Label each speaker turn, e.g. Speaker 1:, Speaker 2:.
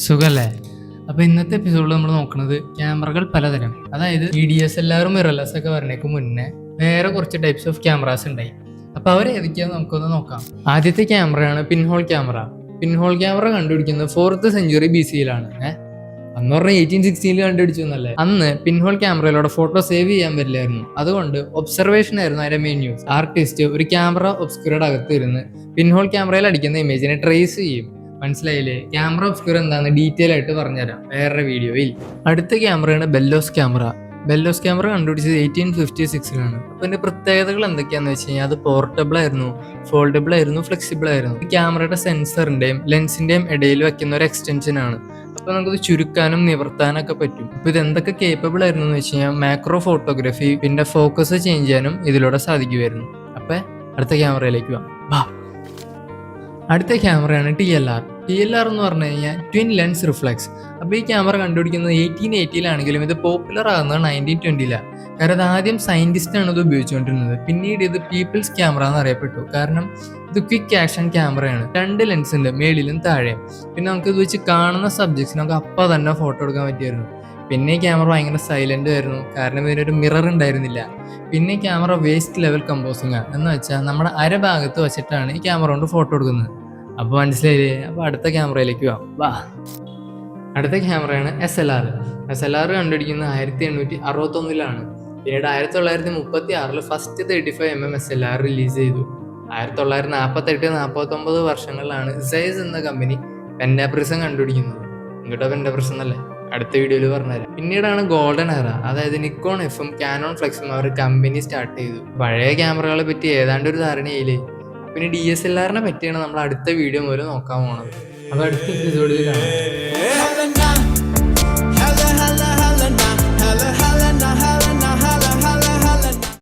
Speaker 1: സുഖല്ലേ? അപ്പോൾ ഇന്നത്തെ എപ്പിസോഡിൽ നമ്മൾ നോക്കുന്നത് ക്യാമറകൾ പലതരം. അതായത് DSLR മിറർലെസ് ഒക്കെ വരണേക്ക് മുന്നേ വേറെ കുറച്ച് ടൈപ്സ് ഓഫ് ക്യാമറാസ് ഉണ്ടായി. അപ്പോൾ അവർ ഏതൊക്കെയാണെന്ന് നമുക്കൊന്ന് നോക്കാം. ആദ്യത്തെ ക്യാമറയാണ് പിൻഹോൾ ക്യാമറ. പിൻഹോൾ ക്യാമറ കണ്ടുപിടിക്കുന്നത് 4th സെഞ്ച്വറി BC-യിലാണ്. അന്ന് പറഞ്ഞാൽ 1860 കണ്ടുപിടിച്ചു എന്നല്ലേ. അന്ന് പിൻഹോൾ ക്യാമറയിലൂടെ ഫോട്ടോ സേവ് ചെയ്യാൻ പറ്റില്ലായിരുന്നു. അതുകൊണ്ട് ഒബ്സർവേഷൻ ആയിരുന്നു അതിന്റെ മെയിൻ യൂസ്. ആർട്ടിസ്റ്റ് ഒരു ക്യാമറ ഒബ്സ്ക്യൂർഡ് അകത്ത് ഇരുന്ന് പിൻഹോൾ ക്യാമറയിൽ അടിക്കുന്ന ഇമേജിനെ ട്രേസ് ചെയ്യും. മനസ്സിലായില്ലേ? ക്യാമറ ഒബ്സ്ക്യൂർ എന്താണെന്ന് ഡീറ്റെയിൽ ആയിട്ട് പറഞ്ഞുതരാം വേറെ വീഡിയോയിൽ. അടുത്ത ക്യാമറയാണ് ബെല്ലോസ് ക്യാമറ. ബെല്ലോസ് ക്യാമറ കണ്ടുപിടിച്ചത് 1856-ലാണ്. അപ്പോൾ ഇതിന്റെ പ്രത്യേകതകൾ എന്തൊക്കെയാന്ന് വെച്ച് കഴിഞ്ഞാൽ അത് പോർട്ടബിൾ ആയിരുന്നു, ഫോൾഡബിൾ ആയിരുന്നു, ഫ്ലെക്സിബിൾ ആയിരുന്നു. ക്യാമറയുടെ സെൻസറിന്റെയും ലെൻസിന്റെയും ഇടയിൽ വെക്കുന്ന ഒരു എക്സ്റ്റൻഷൻ ആണ്. അപ്പോൾ നമുക്കത് ചുരുക്കാനും നിവർത്താനൊക്കെ പറ്റും. അപ്പോൾ ഇത് എന്തൊക്കെ കേപ്പബിൾ ആയിരുന്നു എന്ന് വെച്ച് കഴിഞ്ഞാൽ മാക്രോ ഫോട്ടോഗ്രാഫി, പിന്നെ ഫോക്കസ് ചേഞ്ച് ചെയ്യാനും ഇതിലൂടെ സാധിക്കുമായിരുന്നു. അപ്പോൾ അടുത്ത ക്യാമറയിലേക്ക് വാ. അടുത്ത ക്യാമറയാണ് TLR. TLR എന്ന് പറഞ്ഞു കഴിഞ്ഞാൽ ട്വിൻ ലെൻസ് റിഫ്ലെക്സ്. അപ്പോൾ ഈ ക്യാമറ കണ്ടുപിടിക്കുന്നത് 1880-ലാണെങ്കിലും ഇത് പോപ്പുലർ ആകുന്നത് 1920-ലാണ്. കാരണം ഇത് ആദ്യം സയന്റിസ്റ്റാണ് ഇത് ഉപയോഗിച്ചുകൊണ്ടിരുന്നത്. പിന്നീട് ഇത് പീപ്പിൾസ് ക്യാമറ എന്നറിയപ്പെട്ടു. കാരണം ഇത് ക്വിക്ക് ആക്ഷൻ ക്യാമറയാണ്. 2 ലെൻസ് ഉണ്ട്, മേളിലും താഴെയും. പിന്നെ നമുക്ക് ഇത് വെച്ച് കാണുന്ന സബ്ജക്ട്സ് നമുക്ക് അപ്പം തന്നെ ഫോട്ടോ എടുക്കാൻ പറ്റിയായിരുന്നു. പിന്നെ ഈ ക്യാമറ ഭയങ്കര സൈലന്റ് ആയിരുന്നു, കാരണം ഇതിനൊരു മിറർ ഉണ്ടായിരുന്നില്ല. പിന്നെ ഈ ക്യാമറ വേസ്റ്റ് ലെവൽ കമ്പോസിംഗ് ആണ്. എന്ന് വെച്ചാൽ നമ്മുടെ അരഭാഗത്ത് വെച്ചിട്ടാണ് ഈ ക്യാമറ കൊണ്ട് ഫോട്ടോ എടുക്കുന്നത്. അപ്പോൾ മനസ്സിലായില്ലേ? അപ്പോൾ അടുത്ത ക്യാമറയിലേക്ക് വാ. അടുത്ത ക്യാമറയാണ് SLR കണ്ടുപിടിക്കുന്നത് 1861-ലാണ്. പിന്നീട് 1936 ഫസ്റ്റ് 35mm SLR റിലീസ് ചെയ്തു. 1948-49 വർഷങ്ങളിലാണ് സൈസ് എന്ന കമ്പനി പെൻഡാപ്രിസം കണ്ടുപിടിക്കുന്നത്. ഇങ്ങോട്ടോ പെൻഡാപ്രിസം എന്നല്ലേ, അടുത്ത വീഡിയോയിൽ പറഞ്ഞുതരാം. പിന്നീടാണ് ഗോൾഡൻ എറ, അതായത് നിക്കോൺ എഫും കാനോൺ ഫ്ലെക്സും അവർ കമ്പനി സ്റ്റാർട്ട് ചെയ്തു. പഴയ ക്യാമറകളെ പറ്റി ഏതാണ്ട് ഒരു ധാരണയില്ലേ. പിന്നെ DSLR-നെ പറ്റിയാണ് നമ്മൾ അടുത്ത വീഡിയോ മുതൽ നോക്കാൻ പോണത്. അപ്പോൾ അടുത്ത എപ്പിസോഡിൽ കാണാം.